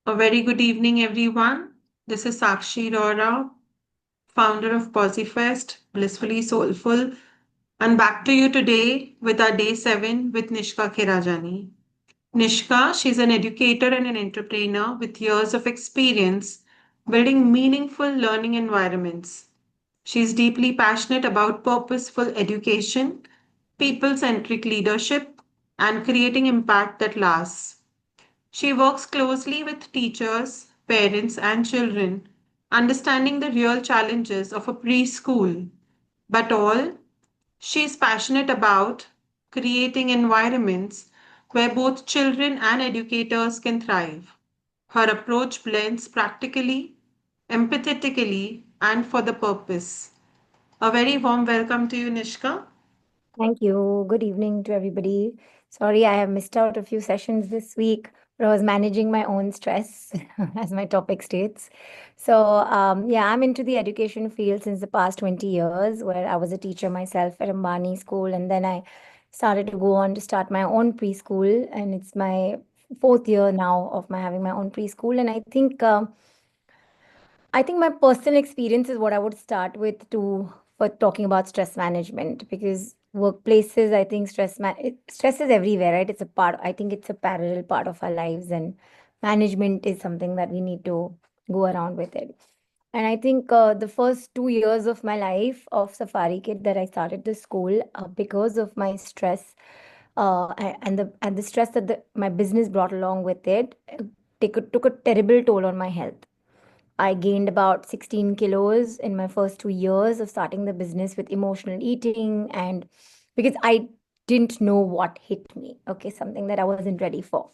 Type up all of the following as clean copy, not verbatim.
A very good evening, everyone. This is Sakshi Rohra, founder of PosiFest, Blissfully Soulful, and back to you today with our day 7 with Nishka Kherajani. Nishka, she's an educator and an entrepreneur with years of experience building meaningful learning environments. She's deeply passionate about purposeful education, people centric leadership, and creating impact that lasts. She works closely with teachers, parents, and children, understanding the real challenges of a preschool. But all she is passionate about creating environments where both children and educators can thrive. Her approach blends practically, empathetically, and for the purpose. A very warm welcome to you, Nishka. Thank you. Good evening to everybody. Sorry, I have missed out a few sessions this week, but I was managing my own stress, as my topic states. Yeah, I'm into the education field since the past 20 years, where I was a teacher myself at Ambani School, and then I started to go on to start my own preschool, and it's my fourth year now of my having my own preschool, and I think my personal experience is what I would start with to for talking about stress management because workplaces, I think stress is everywhere, right? It's a part. I think it's a parallel part of our lives, and management is something that we need to go around with it. And I think the first 2 years of my life of Safari Kid that I started the school because of my stress and the stress that my business brought along with it, took a terrible toll on my health. I gained about 16 kilos in my first 2 years of starting the business with emotional eating, and because I didn't know what hit me, okay, something that I wasn't ready for.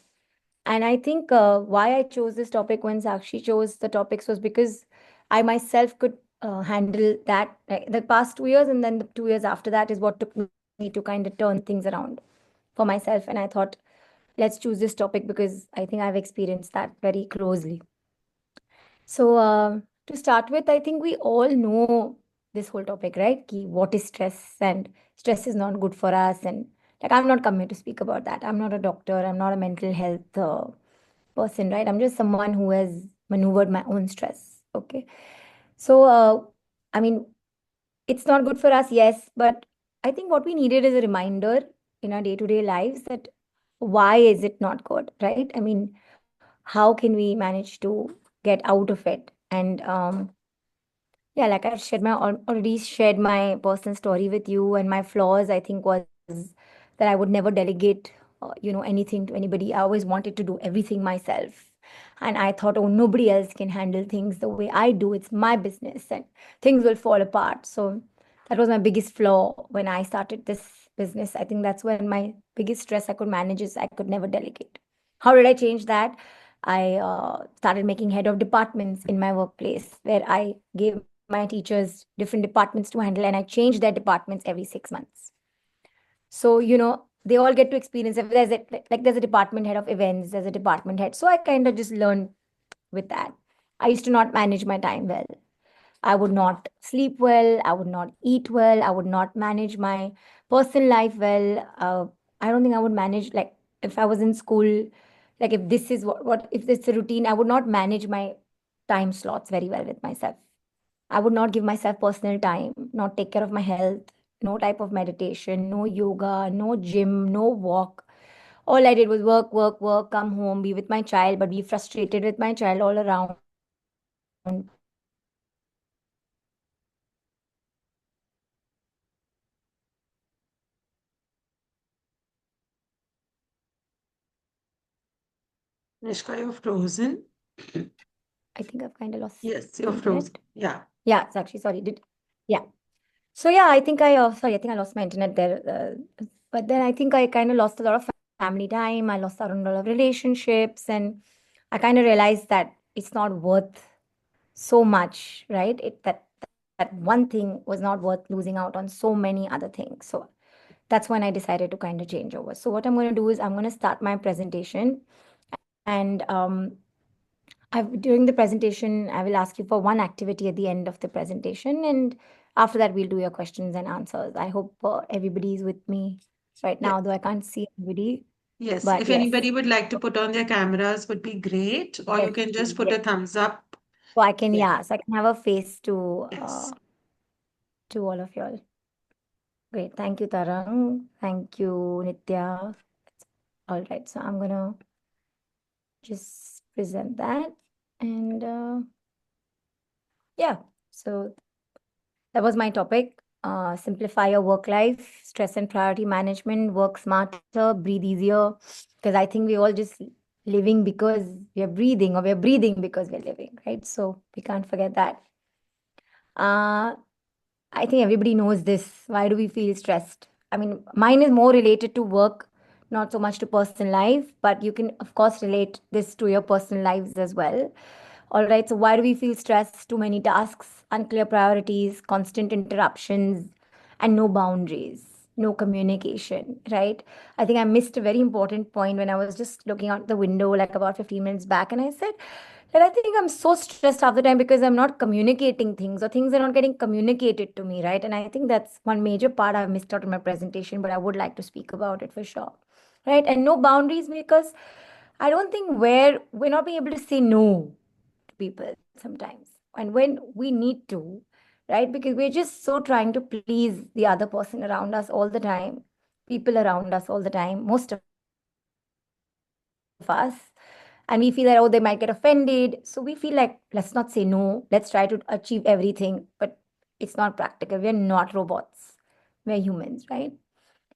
And I think why I chose this topic when Sakshi chose the topics was because I myself could handle that. Like, the past 2 years and then the 2 years after that is what took me to kind of turn things around for myself. And I thought, let's choose this topic because I think I've experienced that very closely. To start with, I think we all know this whole topic, right? Ki what is stress, and stress is not good for us. And like, I'm not coming to speak about that. I'm not a doctor. I'm not a mental health person, right? I'm just someone who has maneuvered my own stress. Okay. So, I mean, it's not good for us, yes, but I think what we needed is a reminder in our day-to-day lives that why is it not good, right? I mean, how can we manage to get out of it? And yeah, like I've already shared my personal story with you, and my flaws, I think, was that I would never delegate, anything to anybody. I always wanted to do everything myself. And I thought, oh, nobody else can handle things the way I do. It's my business and things will fall apart. So that was my biggest flaw when I started this business. I think that's when my biggest stress I could manage is I could never delegate. How did I change that? I started making head of departments in my workplace where I gave my teachers different departments to handle, and I changed their departments every 6 months. So, they all get to experience if there's a department head of events, there's a department head. So I kind of just learned with that. I used to not manage my time well. I would not sleep well. I would not eat well. I would not manage my personal life well. I don't think I would manage, like, if I was in school, like if this is what if it's a routine, I would not manage my time slots very well with myself. I would not give myself personal time, not take care of my health, no type of meditation, no yoga, no gym, no walk. All I did was work, work, work, come home, be with my child, but be frustrated with my child all around. Nishka, you're frozen. I think I've kind of lost Yes, the you're frozen. internet. Yeah. Yeah, it's actually, sorry, yeah. So yeah, I think I lost my internet there. But then I think I kind of lost a lot of family time. I lost out on a lot of relationships, and I kind of realized that it's not worth so much, right? That one thing was not worth losing out on so many other things. So that's when I decided to kind of change over. So what I'm going to do is I'm going to start my presentation, and during the presentation, I will ask you for one activity at the end of the presentation, and after that, we'll do your questions and answers. I hope everybody is with me right Yes. now, though I can't see everybody. Yes, But if yes, anybody would like to put on their cameras would be great, or you yes, can just please, put yes. a thumbs up. So I can, Yeah. yeah, so I can have a face Yes. to all of y'all. Great. Thank you, Tarang. Thank you, Nitya. All right. So I'm gonna just present that. And yeah, so that was my topic. Simplify your work life, stress and priority management, work smarter, breathe easier. Because I think we all just living because we are breathing, or we are breathing because we're living, right? So we can't forget that. Uh, I think everybody knows this. Why do we feel stressed? I mean, mine is more related to work, not so much to personal life, but you can, of course, relate this to your personal lives as well. All right, so why do we feel stressed? Too many tasks, unclear priorities, constant interruptions, and no boundaries, no communication, right? I think I missed a very important point when I was just looking out the window like about 15 minutes back, and I said, and I think I'm so stressed half the time because I'm not communicating things, or things are not getting communicated to me, right? And I think that's one major part I've missed out in my presentation, but I would like to speak about it for sure, right? And no boundaries because I don't think we're not being able to say no to people sometimes. And when we need to, right? Because we're just so trying to please the other person around us all the time, people around us all the time, most of us, and we feel that, oh, they might get offended. So we feel like, let's not say no, let's try to achieve everything. But it's not practical. We are not robots, we're humans, right?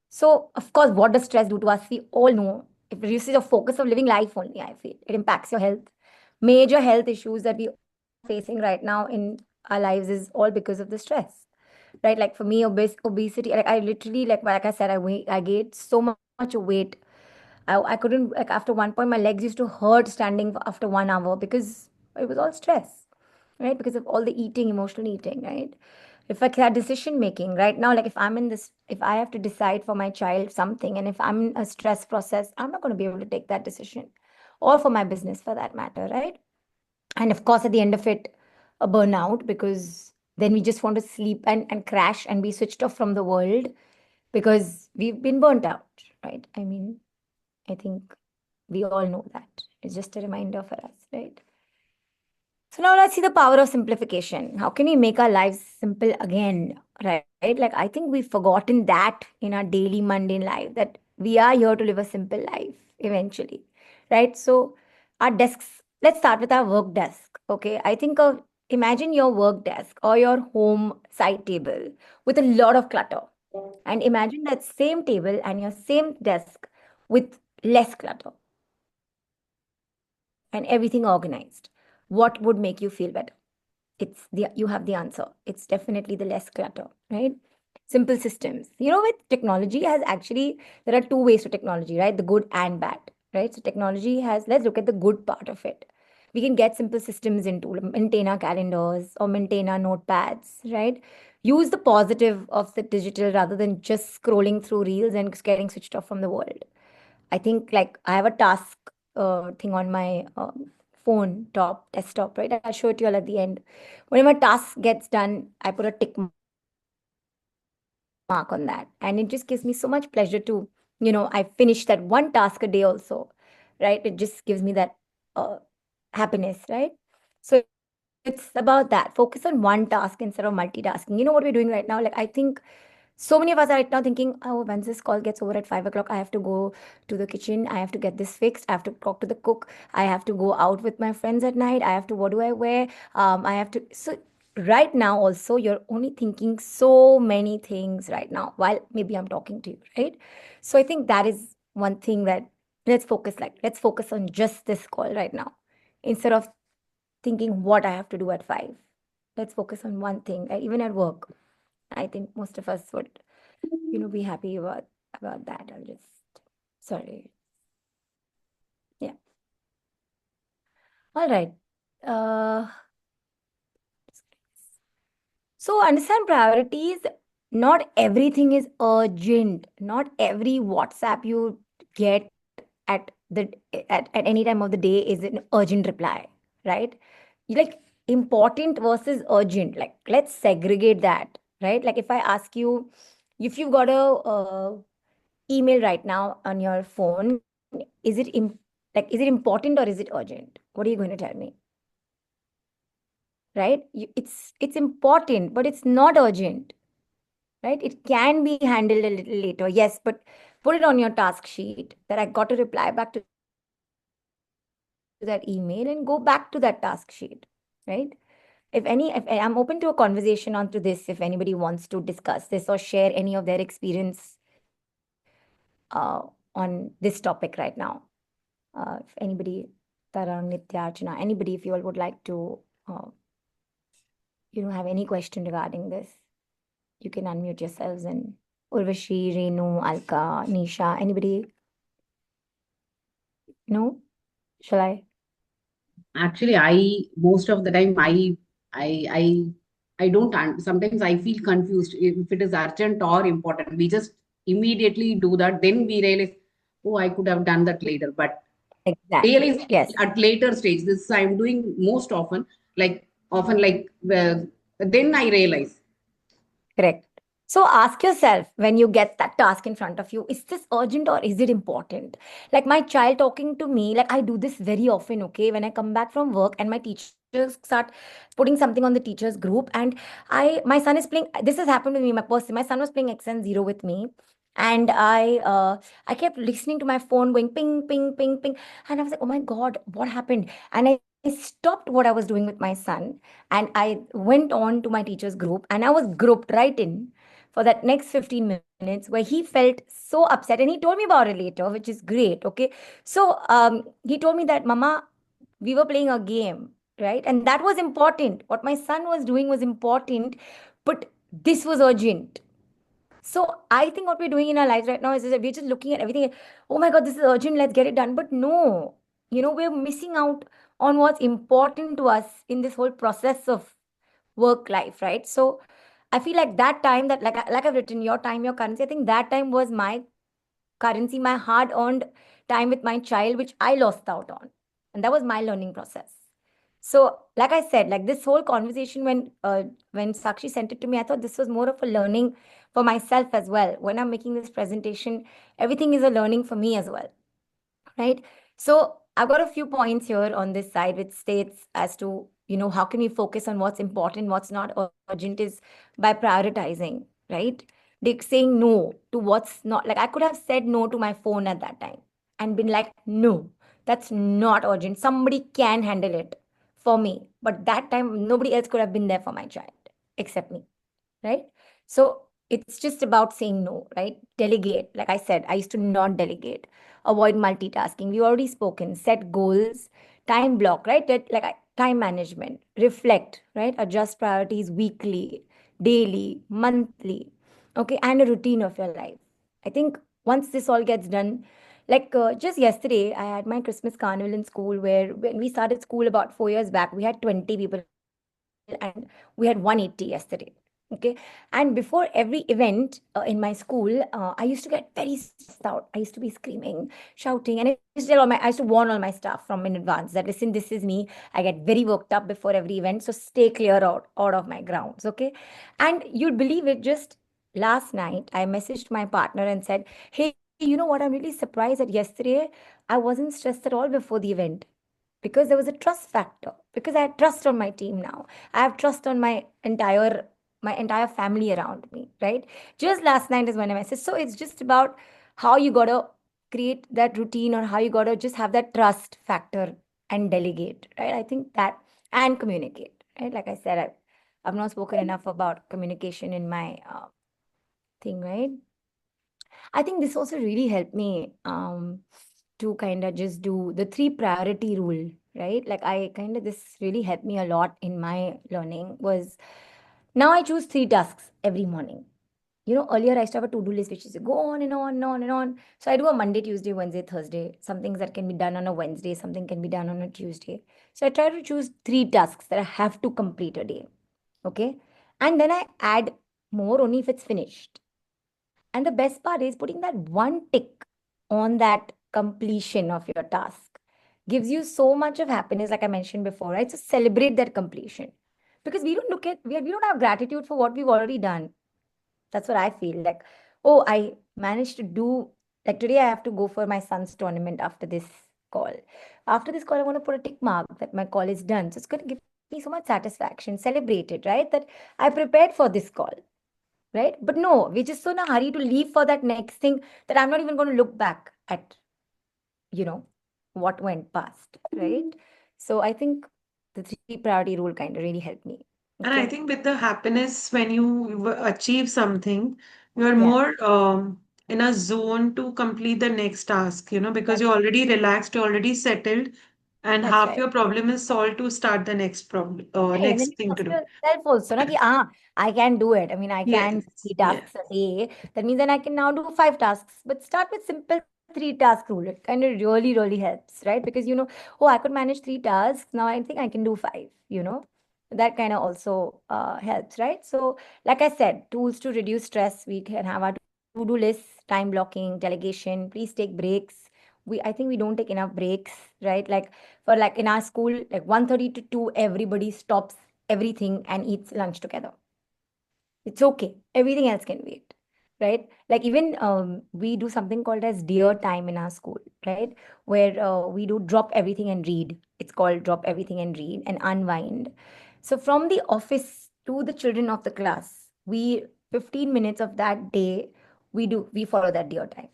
So, of course, what does stress do to us? We all know it reduces your focus of living life only, I feel. It impacts your health. Major health issues that we all are facing right now in our lives is all because of the stress. Right? Like for me, obesity, like I literally, like I said, I gained so much weight. I couldn't, like after one point, my legs used to hurt standing after 1 hour because it was all stress, right? Because of all the eating, emotional eating, right? If I had decision making right now, like if I'm in this, if I have to decide for my child something, and if I'm in a stress process, I'm not going to be able to take that decision, or for my business for that matter, right? And of course, at the end of it, a burnout, because then we just want to sleep and crash and be switched off from the world because we've been burnt out, right? I mean, I think we all know that. It's just a reminder for us, right? So now let's see the power of simplification. How can we make our lives simple again, right? Like I think we've forgotten that in our daily mundane life, that we are here to live a simple life eventually, right? So our desks, let's start with our work desk. Okay, I think of, imagine your work desk or your home side table with a lot of clutter, and imagine that same table and your same desk with less clutter and everything organized. What would make you feel better? It's the, you have the answer. It's definitely the less clutter, right? Simple systems. You know, with technology has actually, there are two ways to technology, right? The good and bad, right? So technology has, let's look at the good part of it. We can get simple systems into, maintain our calendars or maintain our notepads, right? Use the positive of the digital rather than just scrolling through reels and getting switched off from the world. I think like I have a task thing on my phone top desktop, right? I'll show it to you all at the end. Whenever a task gets done, I put a tick mark on that, and it just gives me so much pleasure to, I finished that one task a day also, right? It just gives me that uh, happiness, right? So it's about that. Focus on one task instead of multitasking. You know what we're doing right now? Like I think so many of us are right now thinking, oh, once this call gets over at 5 o'clock, I have to go to the kitchen. I have to get this fixed. I have to talk to the cook. I have to go out with my friends at night. I have to, what do I wear? I have to. So right now, also, you're only thinking so many things right now while maybe I'm talking to you, right? So I think that is one thing that let's focus on just this call right now instead of thinking what I have to do at 5. Let's focus on one thing, even at work. I think most of us would, be happy about that. I'll just, sorry. Yeah. All right. Uh, so understand priorities. Not everything is urgent. Not every WhatsApp you get at any time of the day is an urgent reply, right? Like important versus urgent. Like let's segregate that, right? Like if I ask you, if you've got a email right now on your phone, is it important or is it urgent? What are you going to tell me? Right? It's important, but it's not urgent. Right? It can be handled a little later. Yes, but put it on your task sheet that I got to reply back to that email and go back to that task sheet. Right? If I'm open to a conversation onto this, if anybody wants to discuss this or share any of their experience on this topic right now. If anybody, Tarang, Nitya, Archana, anybody, if you all would like to, have any question regarding this, you can unmute yourselves. And Urvashi, Renu, Alka, Nisha, anybody? No? Shall I? Actually, I most of the time I I I don't sometimes I feel confused if it is urgent or important. We just immediately do that, then we realize, oh, I could have done that later. But Exactly. realizing Yes. at later stage, this I'm doing most often, like often like then I realize. Correct. So ask yourself when you get that task in front of you, is this urgent or is it important? Like my child talking to me, like I do this very often, okay? When I come back from work and my teachers start putting something on the teachers group, and my son is playing, this has happened with me, my son was playing X and Zero with me. And I kept listening to my phone going ping, ping, ping, ping. And I was like, oh my God, what happened? And I stopped what I was doing with my son and I went on to my teacher's group and I was grouped right in for that next 15 minutes where he felt so upset and he told me about it later, which is great. Okay. So he told me that, Mama, we were playing a game, right? And that was important. What my son was doing was important, but this was urgent. So I think what we're doing in our lives right now is that we're just looking at everything. Oh my God, this is urgent. Let's get it done. But no, we're missing out on what's important to us in this whole process of work life, right? So I feel like that time that like I've written, your time, your currency. I think that time was my currency, my hard earned time with my child, which I lost out on. And that was my learning process. So, like I said, like this whole conversation when Sakshi sent it to me, I thought this was more of a learning for myself as well. When I'm making this presentation, everything is a learning for me as well, right? So I've got a few points here on this side which states as to, how can we focus on what's important, what's not urgent is by prioritizing, right? Like saying no to what's not, like I could have said no to my phone at that time and been like, no, that's not urgent. Somebody can handle it for me. But that time, nobody else could have been there for my child except me, right? So it's just about saying no, right? Delegate. Like I said, I used to not delegate, avoid multitasking. We already spoken, set goals, time block, right? Time management, reflect, right? Adjust priorities weekly, daily, monthly, okay, and a routine of your life. I think once this all gets done, like just yesterday, I had my Christmas carnival in school where when we started school about 4 years back, we had 20 people and we had 180 yesterday. Okay. And before every event in my school, I used to get very stressed out. I used to be screaming, shouting, and I used to tell I used to warn all my staff from in advance that listen, this is me. I get very worked up before every event. So stay clear out of my grounds. Okay. And you'd believe it, just last night, I messaged my partner and said, hey, what? I'm really surprised that yesterday I wasn't stressed at all before the event because there was a trust factor, because I had trust on my team now. I have trust on my entire family around me, right? Just last night is when I messaged. So it's just about how you gotta create that routine or how you gotta just have that trust factor and delegate, right? I think that, and communicate, right? Like I said, I've not spoken enough about communication in my thing, right? I think this also really helped me to kind of just do the three priority rule, right? Like I kind of, this really helped me a lot in my learning was, now I choose three tasks every morning. Earlier I used to have a to-do list which is go on and on and on and on. So I do a Monday, Tuesday, Wednesday, Thursday. Some things that can be done on a Wednesday, something can be done on a Tuesday. So I try to choose three tasks that I have to complete a day. Okay. And then I add more only if it's finished. And the best part is putting that one tick on that completion of your task gives you so much of happiness, like I mentioned before, right? So celebrate that completion because we don't have gratitude for what we've already done. That's what I feel like. Oh, I managed to do Like today, I have to go for my son's tournament after this call. After this call, I want to put a tick mark that my call is done. So it's going to give me so much satisfaction, celebrate it, right? That I prepared for this call, right? But no, we're just so in a hurry to leave for that next thing that I'm not even going to look back at, you know, what went past, right? So I think the three priority rule kind of really helped me. And I Okay. think with the happiness, when you achieve something, you're Yeah, more in a zone to complete the next task, because that's you're already relaxed, you're already settled, and that's half right. your problem is solved to start the next problem, Right, and then next you thing to trust do. yourself also, na, ki, I can do it. I mean, I can do Yes, three yes. tasks a day. That means then I can now do five tasks. But start with simple three-task rule. It kind of really, really helps, right? Because oh, I could manage three tasks. Now I think I can do five. That kind of also helps, right? So, like I said, tools to reduce stress. We can have our to-do list, time blocking, delegation. Please take breaks. I think we don't take enough breaks, right? Like for like in our school, like 1:30 to 2, everybody stops everything and eats lunch together. It's okay. Everything else can wait, right? Like even we do something called as dear time in our school, right? Where we do drop everything and read. It's called drop everything and read and unwind. So from the office to the children of the class, we 15 minutes of that day we follow that dear time,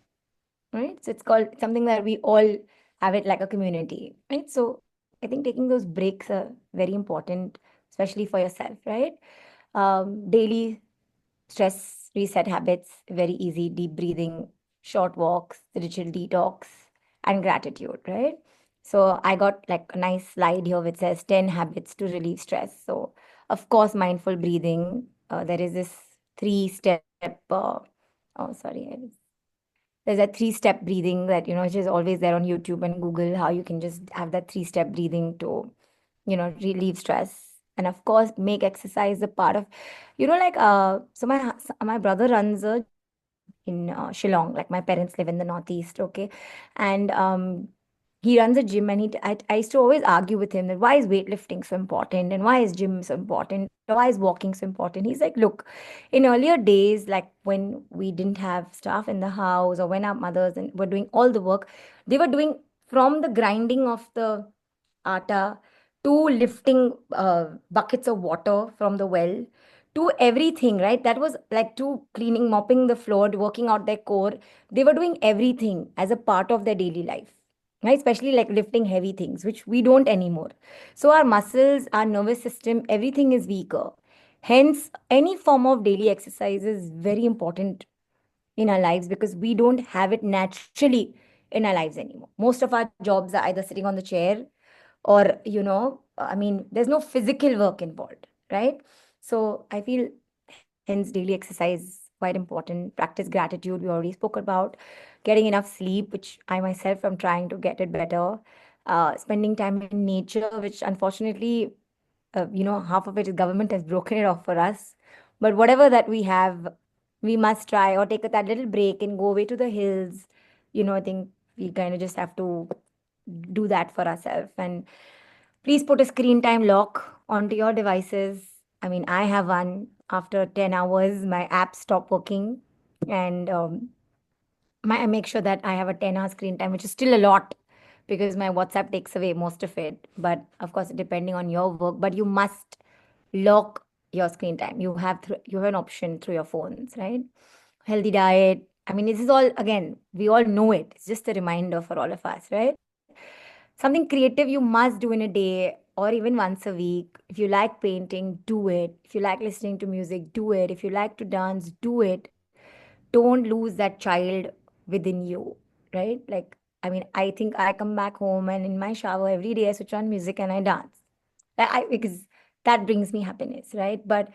right? So it's called something that we all have it like a community, right? So I think taking those breaks are very important, especially for yourself, right? Daily stress reset habits, very easy, deep breathing, short walks, digital detox, and gratitude, right? So I got like a nice slide here which says 10 habits to relieve stress. So of course, mindful breathing. There is this three-step. Oh, sorry, there's a three-step breathing that which is always there on YouTube and Google, how you can just have that three-step breathing to relieve stress. And of course make exercise a part of like so my brother runs a gym in Shillong. Like my parents live in the northeast, okay? And he runs a gym, and I used to always argue with him that why is weightlifting so important and why is gym so important or why is walking so important. He's like, look, in earlier days, like when we didn't have staff in the house or when our mothers and were doing all the work, they were doing from the grinding of the atta to lifting buckets of water from the well to everything, right? That was like to cleaning, mopping the floor, working out their core. They were doing everything as a part of their daily life, right? Especially like lifting heavy things, which we don't anymore. So our muscles, our nervous system, everything is weaker. Hence, any form of daily exercise is very important in our lives because we don't have it naturally in our lives anymore. Most of our jobs are either sitting on the chair or I mean there's no physical work involved, right? So I feel hence daily exercise quite important. Practice gratitude, we already spoke about. Getting enough sleep, which I myself am trying to get it better. Spending time in nature, which unfortunately half of it is government has broken it off for us. But whatever that we have, we must try or take that little break and go away to the hills. I think we kind of just have to do that for ourselves. And please put a screen time lock onto your devices. I mean, I have one. After 10 hours, my apps stop working. And I make sure that I have a 10-hour screen time, which is still a lot because my WhatsApp takes away most of it. But of course, depending on your work, but you must lock your screen time. You have an option through your phones, right? Healthy diet. I mean, this is all again, we all know it. It's just a reminder for all of us, right? Something creative you must do in a day or even once a week. If you like painting, do it. If you like listening to music, do it. If you like to dance, do it. Don't lose that child within you, right? Like, I mean, I think I come back home and in my shower every day I switch on music and I dance. Because that brings me happiness, right? But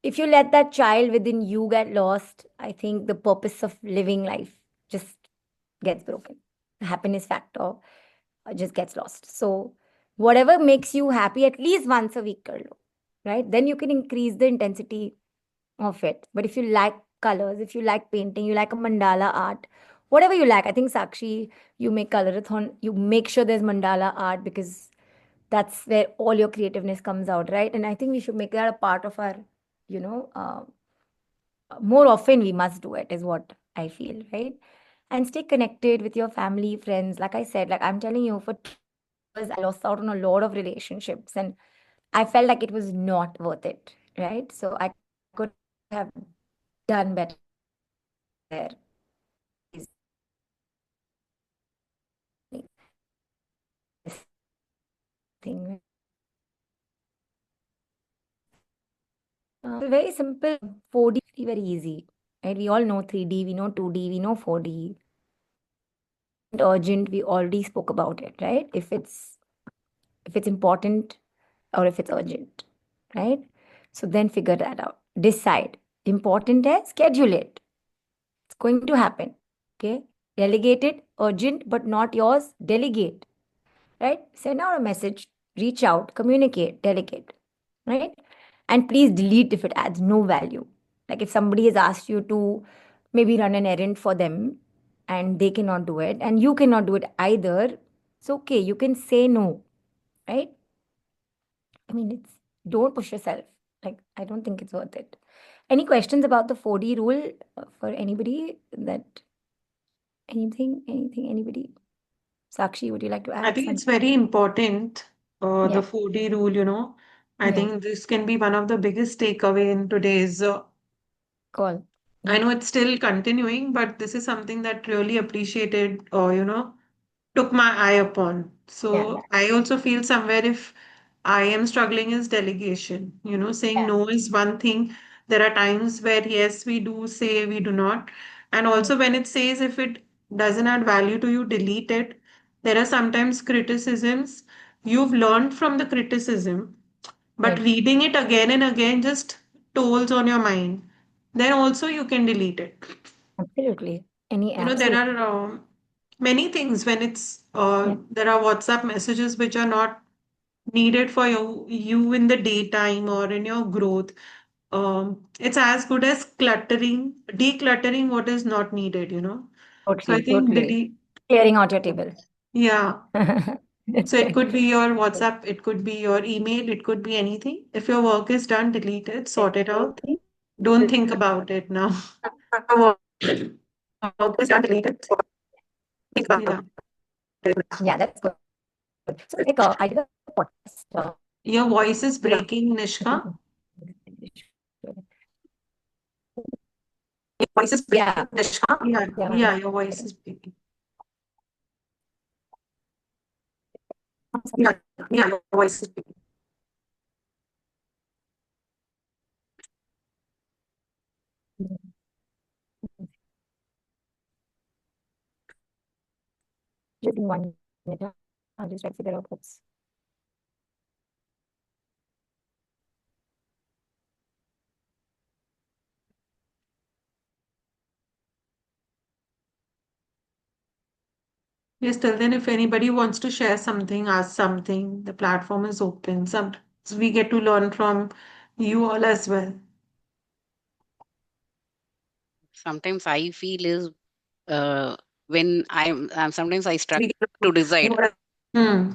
if you let that child within you get lost, I think the purpose of living life just gets broken. The happiness factor just gets lost. So, whatever makes you happy at least once a week, kar lo, right? Then you can increase the intensity of it. But if you like colors, if you like painting, you like a mandala art, whatever you like, I think Sakshi, you make colorathon, you make sure there's mandala art because that's where all your creativeness comes out, right? And I think we should make that a part of our, you know, more often we must do it, is what I feel, right? and stay connected with your family, friends. Like I said, like I'm telling you, for 2 years, I lost out on a lot of relationships and I felt like it was not worth it, right? So I could have done better there. Thing. Very simple 4D, very easy, right? We all know 3D, we know 2D, we know 4D. Urgent, we already spoke about it, right? If it's important or if it's urgent, right? So then figure that out. Decide. Important है, schedule it. It's going to happen. Okay. Delegate it, urgent but not yours. Delegate. Right? Send out a message, reach out, communicate, delegate. Right? And please delete if it adds no value. Like if somebody has asked you to maybe run an errand for them and they cannot do it and you cannot do it either, it's okay. You can say no. Right? I mean, don't push yourself. Like, I don't think it's worth it. Any questions about the 4D rule for anybody? Anybody? Sakshi, would you like to I add think it's something? very important, the Yeah, 4D rule, you know. I yeah, think this can be one of the biggest takeaway in today's call. I Yeah, know it's still continuing, but this is something that really appreciated or, took my eye upon. yeah, So I also feel somewhere if I am struggling is delegation, saying yeah. no is one thing. There are times where yes, we do say we do not. And Mm. also when it says if it doesn't add value to you, delete it. There are sometimes criticisms. You've learned from the criticism, but Right. reading it again and again just tolls on your mind. Then also you can delete it. Absolutely. There Absolutely. are many things when Yeah, there are WhatsApp messages which are not needed for you in the daytime or in your growth. It's as good as decluttering what is not needed. So I totally, think totally. Clearing out your table. yeah. That's So it good. could be your WhatsApp, it could be your email, it could be anything. If your work is done, delete it, sort it out. Don't think about it now. Work is done, delete it. Yeah. Yeah, that's good. So, like, I did a podcast. Your voice is Yeah. breaking, Nishka. Your voice is breaking, Yeah, Nishka. yeah, Yeah, yeah, your voice is breaking. Yeah, yeah, your voice is breaking. just in 1 minute. I'll just try to figure out what's. Yes, till then, if anybody wants to share something, ask something, the platform is open. Sometimes we get to learn from you all as well. Sometimes I feel is when I'm sometimes I stuck We get to to decide. Hmm.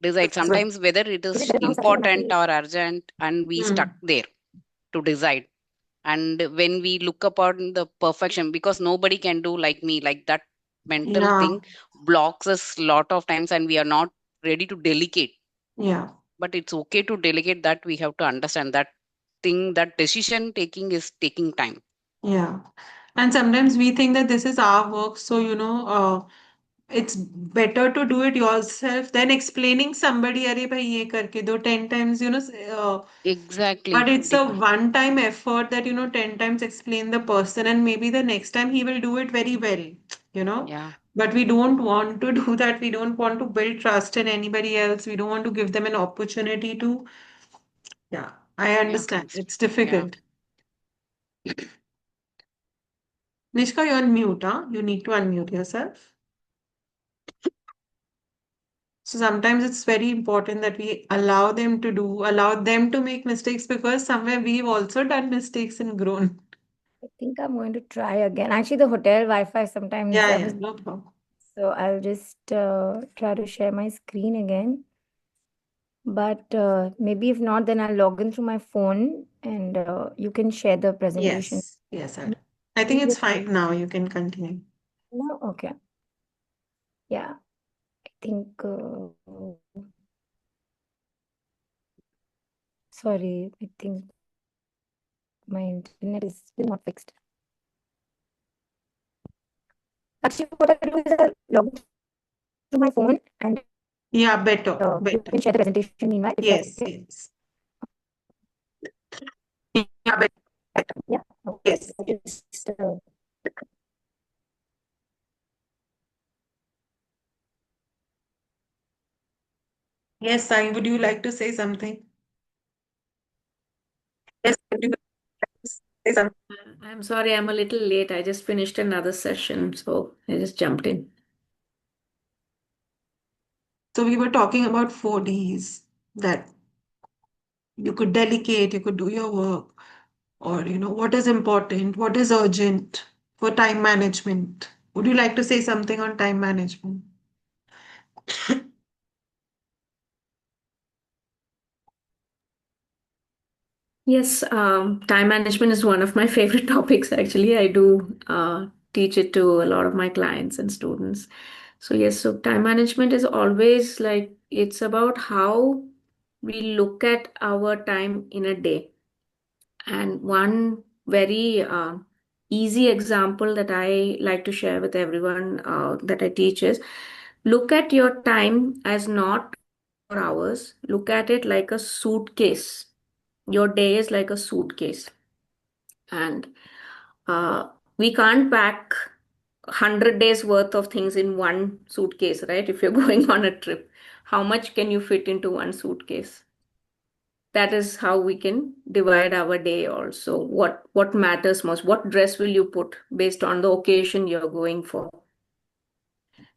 Decide As well. sometimes whether it Is it is better now, Sakshi? important or urgent, and we stuck Hmm. there to decide. And when we look upon the perfection, because nobody can do like me, like that mental Yeah, thing blocks us lot of times, and we are not ready to delegate. yeah, But it's okay to delegate. That we have to understand that thing, that decision taking is taking time. yeah. And sometimes we think that this is our work, so it's better to do it yourself than explaining somebody, अरे भाई ये करके दो 10 times, Exactly. but it's a one-time effort that, 10 times explain the person and maybe the next time he will do it very well, you know. Yeah. But we don't want to do that. We don't want to build trust in anybody else. We don't want to give them an opportunity to. Yeah, I Yeah. understand. It's Yeah. difficult. Nishka, you're on mute, huh? You need to unmute yourself. So sometimes it's very important that we allow them to make mistakes because somewhere we've also done mistakes and grown. I think I'm going to try again. Actually, the hotel Wi-Fi sometimes Yeah, I yeah, was, no problem. so I'll just try to share my screen again. But maybe if not, then I'll log in through my phone and you can share the presentation. Yes, yes, I think it's fine now. You can continue. No? Okay. Yeah. I think, sorry, I think my internet is still not fixed. Actually, what I do is I'll log into my phone and Yeah, better, you better. can share the presentation meanwhile, if that's Yes, okay. yes. Yeah, better. Yeah. Okay. Yes. I just, Yes, Sai, would you like to say something? Yes, would you like to say something? I'm sorry, I'm a little late. I just finished another session, so I just jumped in. So we were talking about 4Ds that you could delegate, you could do your work, or what is important, what is urgent for time management. Would you like to say something on time management? Yes, time management is one of my favorite topics, actually. I do teach it to a lot of my clients and students. So, yes, so time management is always like it's about how we look at our time in a day. And one very easy example that I like to share with everyone that I teach is look at your time as not 24 hours, look at it like a suitcase. Your day is like a suitcase, and we can't pack 100 days worth of things in one suitcase, right? If you're going on a trip, how much can you fit into one suitcase? That is how we can divide our day also. What matters most? What dress will you put based on the occasion you're going for?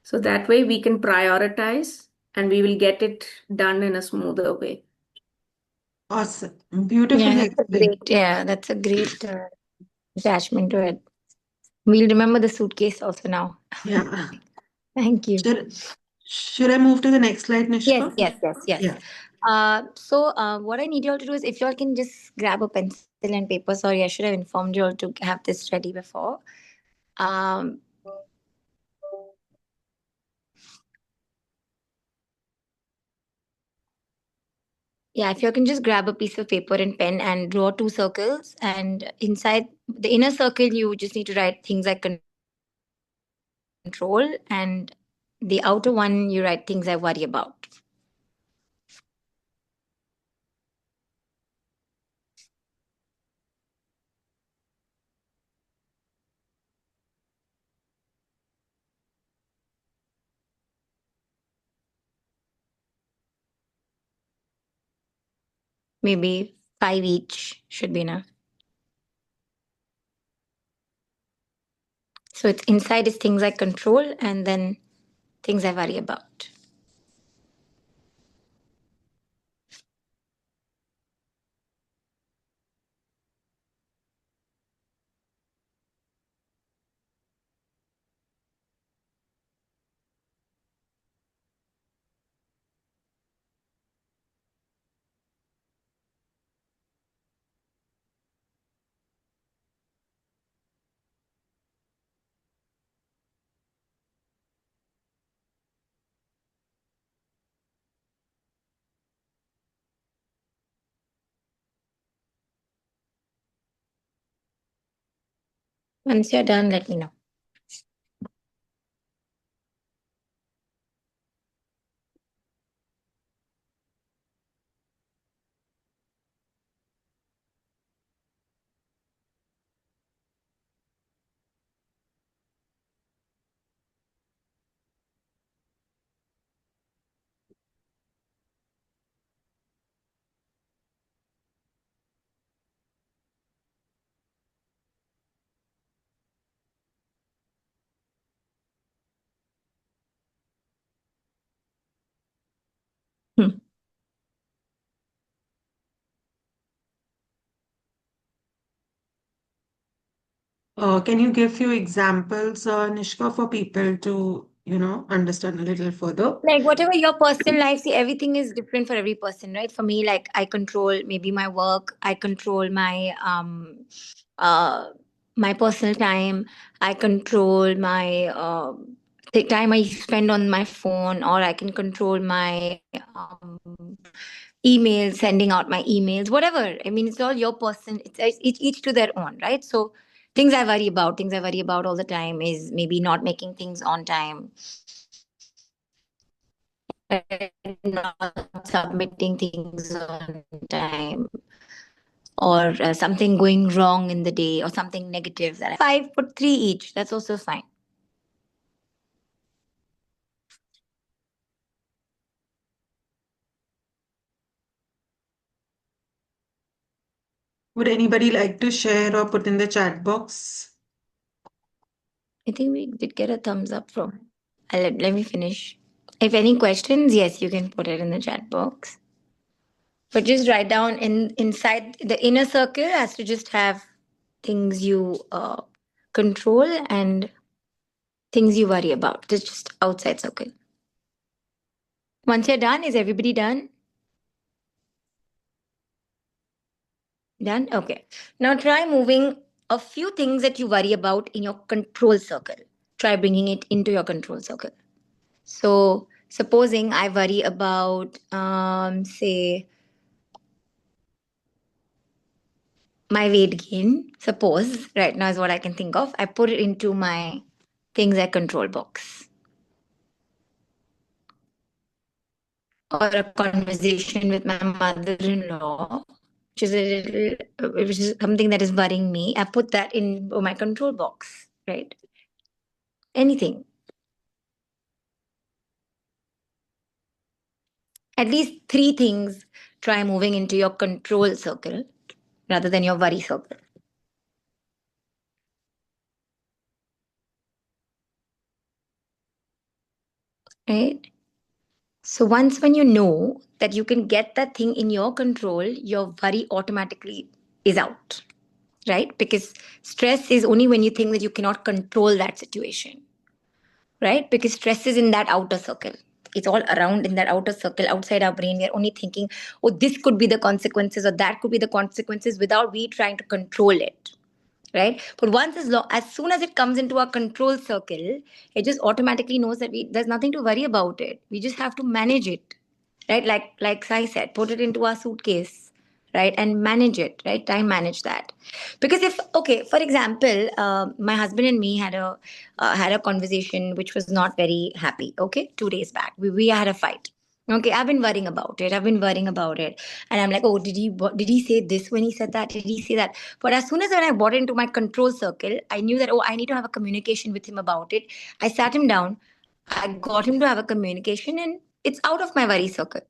So that way we can prioritize and we will get it done in a smoother way. Awesome. yeah, Beautifully explained. that's a great attachment to it. We'll remember the suitcase also now. Yeah. Thank you. Should I move to the next slide, Yes, Nishka? yes, yes, yes. Yeah. So what I need you all to do is if you all can just grab a pencil and paper. Sorry, I should have informed you all to have this ready before. Um, yeah, if you all can just grab a piece of paper and pen and draw two circles, and inside the inner circle, you just need to write things like control, and the outer one, you write things I worry about. Maybe five each should be enough. So it's inside is things I control and then things I worry about. Once you're done, let me know. Hmm. Can you give few examples, Nishka, for people to, understand a little further? Like whatever your personal life, see, everything is different for every person, right? For me, like I control maybe my work, I control uh my personal time. I control my the time I spend on my phone, or I can control my emails, sending out my emails, whatever. I mean, it's all your person. It's each to their own, right? So things I worry about all the time is maybe not making things on time, right? Not submitting things on time, or something going wrong in the day, or something negative that I have to worry about. So put 5, put 3 each. That's also fine. Would anybody like to share or put in the chat box? I think we did get a thumbs up from. Let me finish. If any questions, yes, you can put it in the chat box. But just write down inside the inner circle has to just have things you control and things you worry about. It's just outside circle. Once you're done, is everybody done? Done? Okay. Now try moving a few things that you worry about in your control circle. Try bringing it into your control circle. So, supposing I worry about, say, my weight gain, suppose right now is what I can think of. I put it into my things I control box. Or a conversation with my mother-in-law, which is something that is worrying me. I put that in my control box, right? Anything. At least 3 things try moving into your control circle rather than your worry circle. Right? So once when you know that you can get that thing in your control, your worry automatically is out. Right? Because stress is only when you think that you cannot control that situation. Right? Because stress is in that outer circle. It's all around in that outer circle, outside our brain. We're only thinking, oh, this could be the consequences, or that could be the consequences, without we trying to control it. Right? But once as soon as it comes into our control circle, it just automatically knows that there's nothing to worry about it. We just have to manage it. Right? Like Sai said, put it into our suitcase, right, and manage it, right? Time manage that. Because if, okay, for example, my husband and me had a conversation which was not very happy. Okay, 2 days back, we had a fight. Okay, I've been worrying about it. I've been worrying about it, and I'm like, oh, did he say this when he said that? Did he say that? But as soon as when I brought it into my control circle, I knew that, oh, I need to have a communication with him about it. I sat him down. I got him to have a communication, and it's out of my worry circle.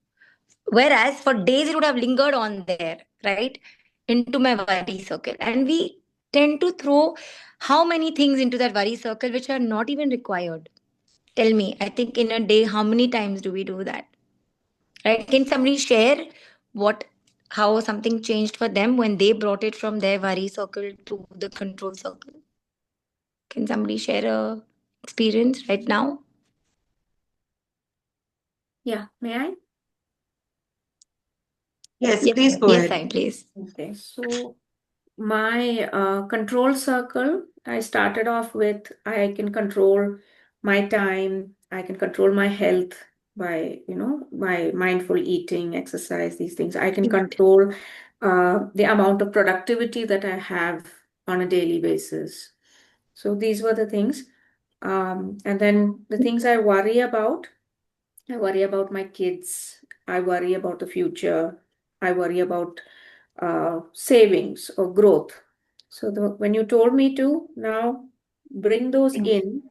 Whereas for days it would have lingered on there, right? Into my worry circle. And we tend to throw how many things into that worry circle which are not even required. Tell me, I think in a day, how many times do we do that? Right? Can somebody share what how something changed for them when they brought it from their worry circle to the control circle? Can somebody share a experience right now? Yeah, may I? Yes, Yes, please go yes, ahead. I please. Okay, so my control circle, I started off with I can control my time, I can control my health by, by mindful eating, exercise, these things. I can control the amount of productivity that I have on a daily basis. So these were the things. And then the things I worry about my kids, I worry about the future, I worry about savings or growth. So when you told me to now bring those in,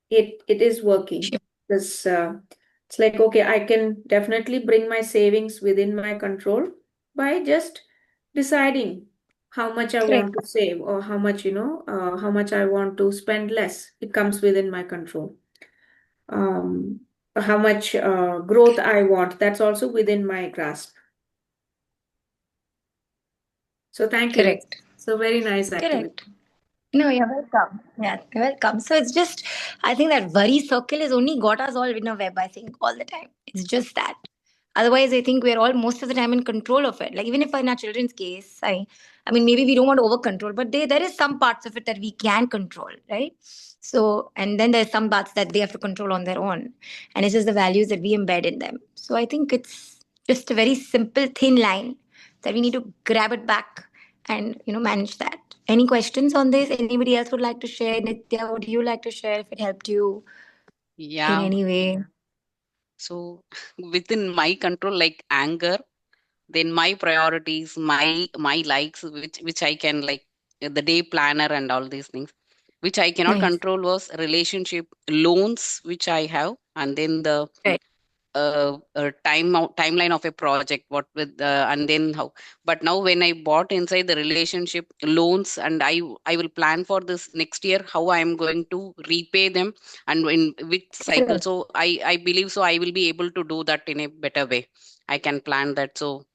it is working. Sure. Because it's like, okay, I can definitely bring my savings within my control by just deciding how much I want Correct. to save, or how much I want to spend less. It comes within my control. Um, how much growth I want, that's also within my grasp. So thank you. Correct. It's a very nice activity. Correct. No, you're welcome. Yeah, you're welcome. So it's just, I think that worry circle has only got us all in a web, I think, all the time. It's just that. Otherwise, I think we're all most of the time in control of it. Like even if in our children's case, I mean, maybe we don't want to over control, but there is some parts of it that we can control, right? So, and then there's some parts that they have to control on their own, and it's just the values that we embed in them. So, I think it's just a very simple, thin line that we need to grab it back and manage that. Any questions on this? Anybody else would like to share? Nitya, would you like to share if it helped you in Yeah. any way? So within my control, like anger, then my priorities, my likes, which I can like the day planner and all these things, which I cannot Nice. control was relationship, loans, which I have, and then the Right. timeline of a project, what with and then how. But now when I bought inside the relationship loans, and I will plan for this next year how I am going to repay them and in which cycle. Correct. So I believe so I will be able to do that in a better way. I can plan that. So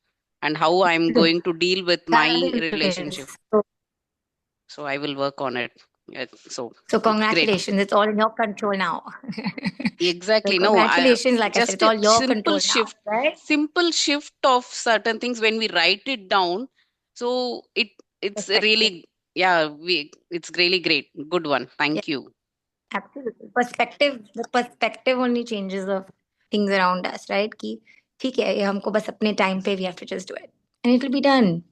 and how I'm going to deal with my relationship. Fabulous. So I will work on it. Yeah, so So it's great. congratulations. It's all in your control now. So Exactly. No, congratulations. Like I said, just it's a all your control now, right? simple shift of certain things when we write it down. So it's Perspective. really, yeah, it's really great. Good one. Yeah, Thank you. absolutely. The perspective only changes of things around us, right? कि ठीक है, ये हमको बस अपने time पे we have to just do it. And it'll be done.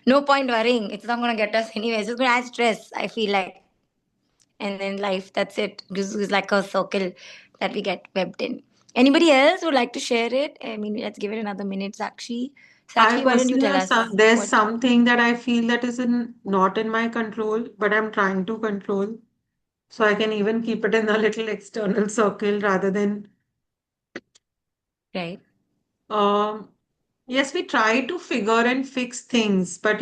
No point worrying. It's not going to get us anywhere. It's just going to add stress, I feel like. And then life, that's it. This is like a circle that we get webbed in. Anybody else would like to share it? I mean, let's give it another minute. I Sakshi, why don't you personally tell have us there's what? something that I feel that is not in my control, but I'm trying to control. So I can even keep it in a little external circle rather than Right. um yes, we try to figure and fix things, but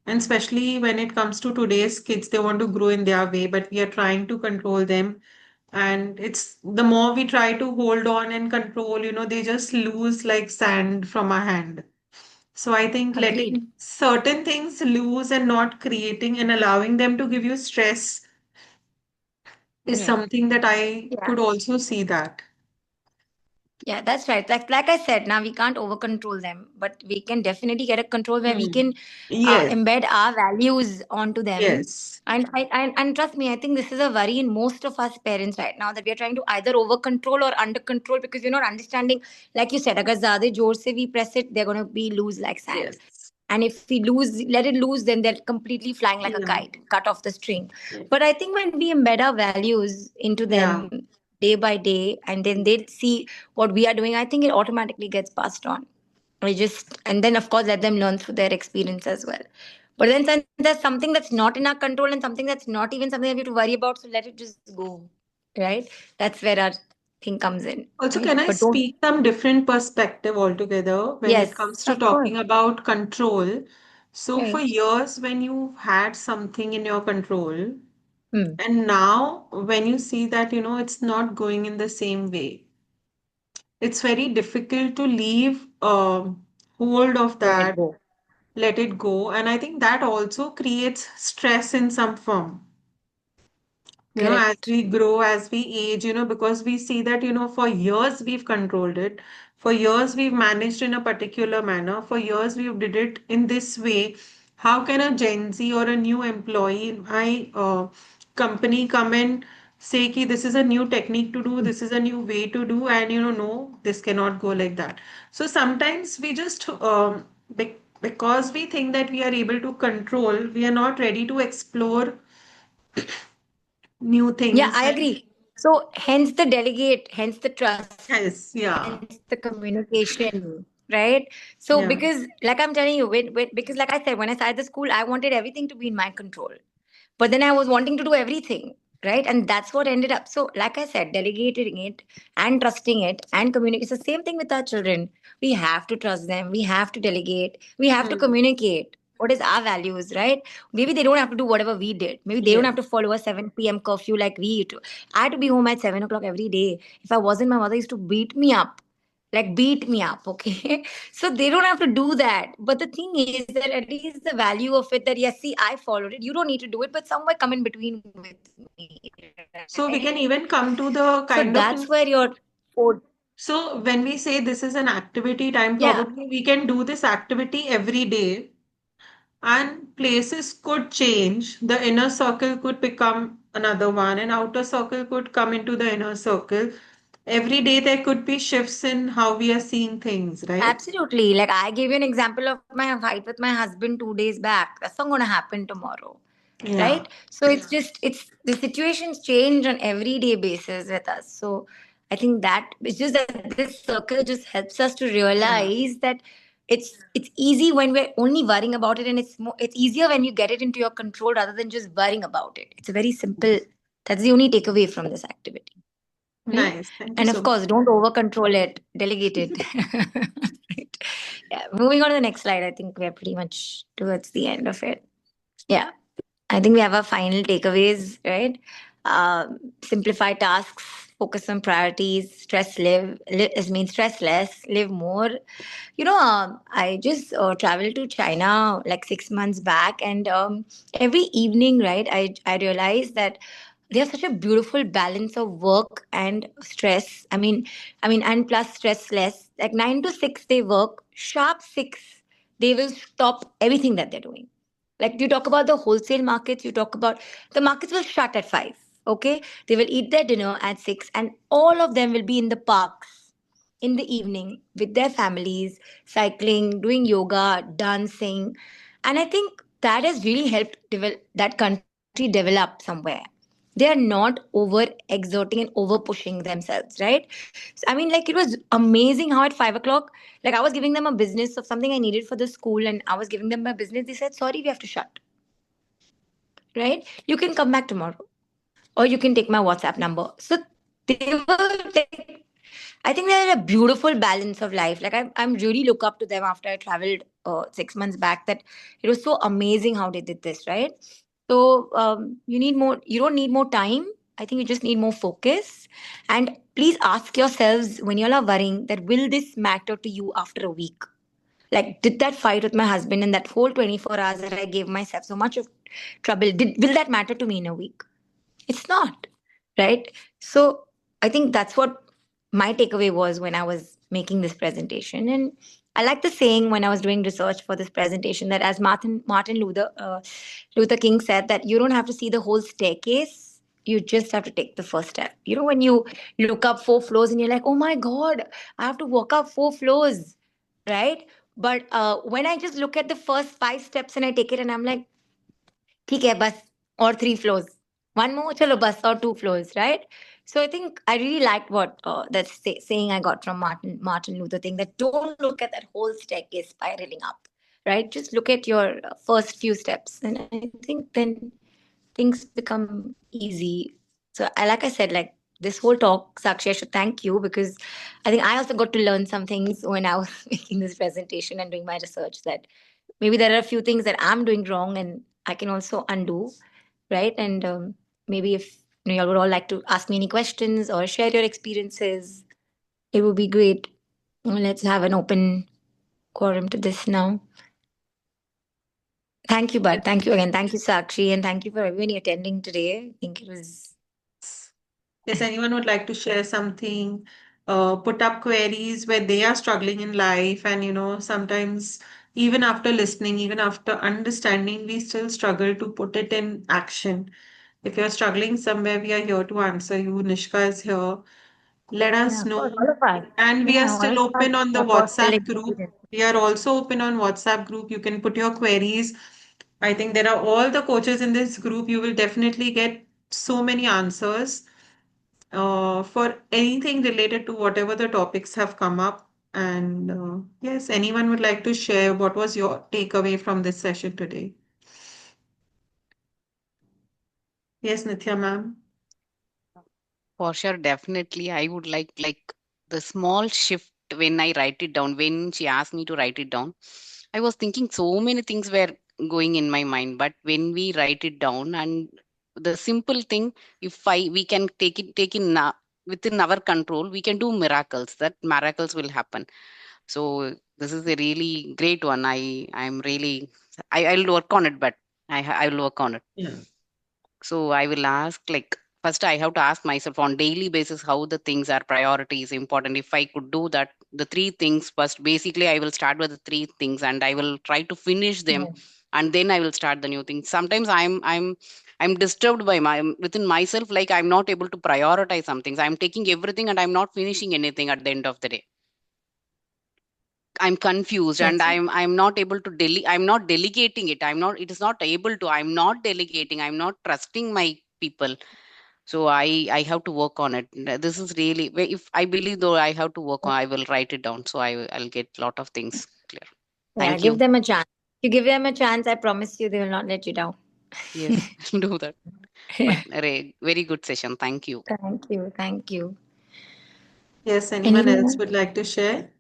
and especially when it comes to today's kids, they want to grow in their way, but we are trying to control them. And it's the more we try to hold on and control, they just lose like sand from our hand. So I think Agreed. letting certain things loose and not creating and allowing them to give you stress is Right. something that I Yeah. could also see that. Yeah, that's right. Like I said, now we can't over control them, but we can definitely get a control where we Hmm. can Yes, embed our values onto them. yes, And trust me, I think this is a worry in most of us parents right now, that we are trying to either over control or under control, because we're not understanding. Like you said, agar zyada जोर से we press it, they're going to be loose like sand. yes. And if we let it loose, then they're completely flying like a Yeah, kite, cut off the string. yeah, But I think when we embed our values into yeah. them day by day, and then they see what we are doing, I think it automatically gets passed on. We just, and then of course let them learn through their experience as well. But then since there's something that's not in our control and something that's not even something that we have to worry about, so let it just go, right? That's where our thing comes in, Also, right? can I But don't. speak some different perspective altogether when it Yes, comes to of course. talking about control? So, for Right. years, when you had something in your control, Hmm. and now when you see that, it's not going in the same way, it's very difficult to leave hold of Let it that, go. let it go. And I think that also creates stress in some form. As Correct. we grow, as we age, because we see that, for years we've controlled it. For years we've managed in a particular manner. For years we've did it in this way. How can a Gen Z or a new employee in my company come and say ki this is a new technique to do, this is a new way to do, and no, this cannot go like that. So sometimes we just because we think that we are able to control, we are not ready to explore new Yeah, things. I agree. So hence the delegate, hence the trust, Yes, hence yeah, the communication, right? So yeah. because like I'm telling you, because like I said, when I started the school, I wanted everything to be in my control. But then I was wanting to do everything, right? And that's what ended up. So, like I said, delegating it and trusting it and communicate. It's the same thing with our children. We have to trust them. We have to delegate. We have to Hmm. communicate. What is our values, right? Maybe they don't have to do whatever we did. Maybe they don't Yes. have to follow a 7 p.m. curfew like we used to. I had to be home at 7 o'clock every day. If I wasn't, my mother used to beat me up. Like, beat me up, okay? So they don't have to do that. But the thing is that at least the value of it, that yes, see, I followed it. You don't need to do it, but somewhere come in between with me, right? So we can even So come to the that's kind where of, your code. So when we say this is an activity time, Yeah, probably we can do this activity every day, and places could change. The inner circle could become another one, and outer circle could come into the inner circle. Every day there could be shifts in how we are seeing things, right? absolutely. Like I gave you an example of my fight with my husband 2 days back. That's not going to happen tomorrow, Yeah. right? So it's the situations change on everyday basis with us. So I think that it's just that this circle just helps us to Yeah. realize that it's easy when we're only worrying about it, and it's easier when you get it into your control rather than just worrying about it. It's a very simple. That's the only takeaway from this activity, right? Nice. Thank you And so of much. course, don't over control it, delegate it. Right. Yeah, moving on to the next slide. I think we're pretty much towards the end of it. Yeah, I think we have our final takeaways, right? Simplify tasks, focus on priorities, stress less, live more. I just traveled to China like 6 months back, and every evening, right, I realized that there's such a beautiful balance of work and stress. And plus stress less. Like 9 to 6, they work. Sharp 6, they will stop everything that they're doing. Like you talk about the wholesale markets, you talk about the markets will shut at 5. Okay, they will eat their dinner at 6, and all of them will be in the parks in the evening with their families, cycling, doing yoga, dancing. And I think that has really helped that country develop somewhere. They are not over exerting and over pushing themselves, right? So, I mean, like it was amazing how at 5 o'clock, like I was giving them a business of something I needed for the school, and I was giving them my business. They said, sorry, we have to shut, right? You can come back tomorrow, or you can take my WhatsApp number. So they were like, I think they're a beautiful balance of life. Like I'm really look up to them after I traveled 6 months back. That it was so amazing how they did this, right? So you need more. You don't need more time. I think you just need more focus. And please ask yourselves when you all are worrying that will this matter to you after a week? Like, did that fight with my husband and that whole 24 hours that I gave myself so much of trouble, will that matter to me in a week? It's not, right? So I think that's what my takeaway was when I was making this presentation. And I like the saying when I was doing research for this presentation that as Martin Luther King said, that you don't have to see the whole staircase. You just have to take the first step. When you look up 4 floors and you're like, oh my God, I have to walk up 4 floors, right? But when I just look at the first 5 steps and I take it and I'm like, ठीक है बस or 3 floors, one more chalo bus or 2 floors, right? So I think I really liked what that saying I got from Martin Luther thing, that don't look at that whole staircase spiraling up, right? Just look at your first few steps, and I think then things become easy. So I like I said, like this whole talk, Sakshi, I should thank you, because I think I also got to learn some things when I was making this presentation and doing my research, that maybe there are a few things that I'm doing wrong and I can also undo, right? And maybe if y'all would all like to ask me any questions or share your experiences, it would be great. Let's have an open quorum to this now. Thank you, Bud. Thank you again. Thank you, Sakshi, and thank you for everybody attending today. I think it was. Yes, anyone would like to share something, put up queries where they are struggling in life, and sometimes even after listening, even after understanding, we still struggle to put it in action. If you're struggling somewhere, we are here to answer you. Nishka is here. Let us Yeah, of course, know. all of us. And we are Yeah, all still of us open on the have personal WhatsApp group. experience. We are also open on WhatsApp group. You can put your queries. I think there are all the coaches in this group. You will definitely get so many answers for anything related to whatever the topics have come up. And yes, anyone would like to share what was your takeaway from this session today? Yes, Nithya ma'am. For sure, definitely. I would like the small shift when I write it down. When she asked me to write it down, I was thinking so many things were going in my mind. But when we write it down, and the simple thing, if I we can take in within our control, we can do miracles. That miracles will happen. So this is a really great one. I'm really I'll work on it, but I will work on it. Yeah. So I will ask, like, first I have to ask myself on daily basis how the things are priorities important. If I could do that, the three things first, basically I will start with the three things and I will try to finish them, Yes. and then I will start the new thing. Sometimes I'm disturbed by my within myself, like I'm not able to prioritize some things. I'm taking everything and I'm not finishing anything at the end of the day. I'm confused and That's I'm not able to I'm not delegating it. It is not able to. I'm not delegating. I'm not trusting my people. So I have to work on it. This is really, if I believe though I have to work on, I will write it down. So I'll get a lot of things clear. yeah. Thank Give you. them a chance. You give them a chance. I promise you, they will not let you down. Yes, do that. But very good session. Thank you. Thank you. Thank you. Yes, anyone else Anyone? would like to share?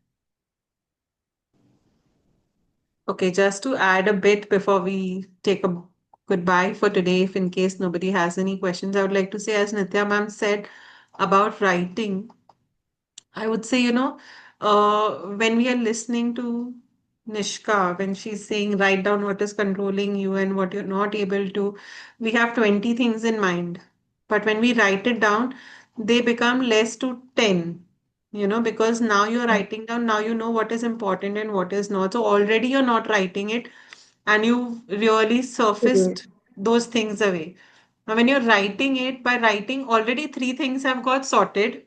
Okay, just to add a bit before we take a goodbye for today, if in case nobody has any questions, I would like to say, as Nitya ma'am said about writing, I would say, when we are listening to Nishka, when she's saying write down what is controlling you and what you're not able to, we have 20 things in mind. But when we write it down, they become less to 10, because now you're writing down, now you know what is important and what is not. So already you're not writing it and you've really Yes. surfaced those things away. Now, when you're writing it, by writing, already three things have got sorted.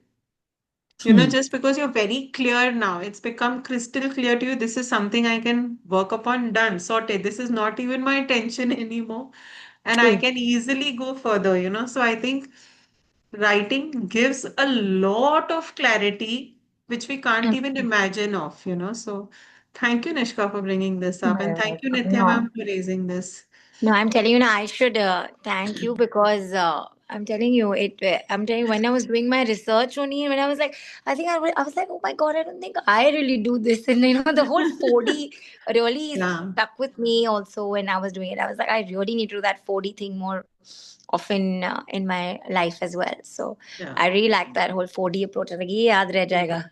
Hmm. Just because you're very clear now, it's become crystal clear to you. This is something I can work upon, done, sorted. This is not even my attention anymore. And I True. can easily go further. So I think writing gives a lot of clarity, which we can't even Absolutely. imagine of. So thank you, Nishka, for bringing this up. And thank you, Nitya No. ma'am, for raising this. No, I'm telling you now, I should thank you because I'm telling you it. I'm telling you when I was doing my research only, when I was like, I was like, oh my god, I don't think I really do this, and the whole 4D really Yeah, stuck with me also when I was doing it. I was like, I really need to do that 4D thing more often in my life as well. So yeah. I really like that whole 4D approach. I was like, ये याद रह Yeah. जाएगा.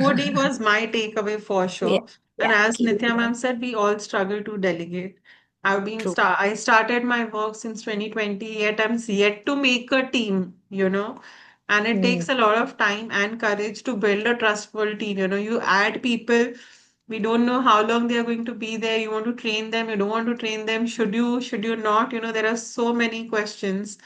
4D was my takeaway for Yeah, sure. And yeah, as keep it Nitya there. ma'am said, we all struggle to delegate. True. I started my work since 2020, yet I'm yet to make a team. And it Hmm. takes a lot of time and courage to build a trustful team. You add people, we don't know how long they are going to be there. You want to train them, you don't want to train them. Should you not? There are so many questions.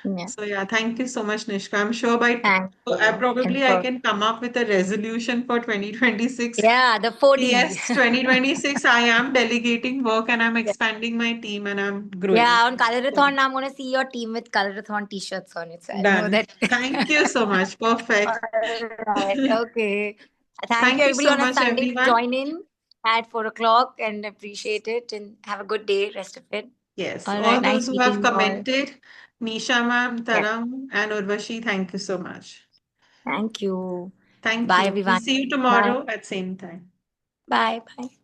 Yeah. So yeah, thank you so much, Nishka. I'm sure by Thank you. And I for can come up with a resolution for 2026. yeah, the 4D. Yes, 2026, I am delegating work and I'm expanding my team and I'm growing. Yeah, on So, Colorathon, I'm gonna see your team with Colorathon t-shirts on it. So I know done. that. Thank you so much. Perfect. Alright, okay. Thank you Thank you everybody so on a much, Sunday to everyone. join in at 4 o'clock and appreciate it and have a good day, rest of it. Yes, All all right, those nice who have meeting you all. commented, Nisha ma'am, Yeah, Taram, and Urvashi, thank you so much. thank you. Thank Bye you. We'll everyone. see you Bye. tomorrow at same time. Bye. Bye.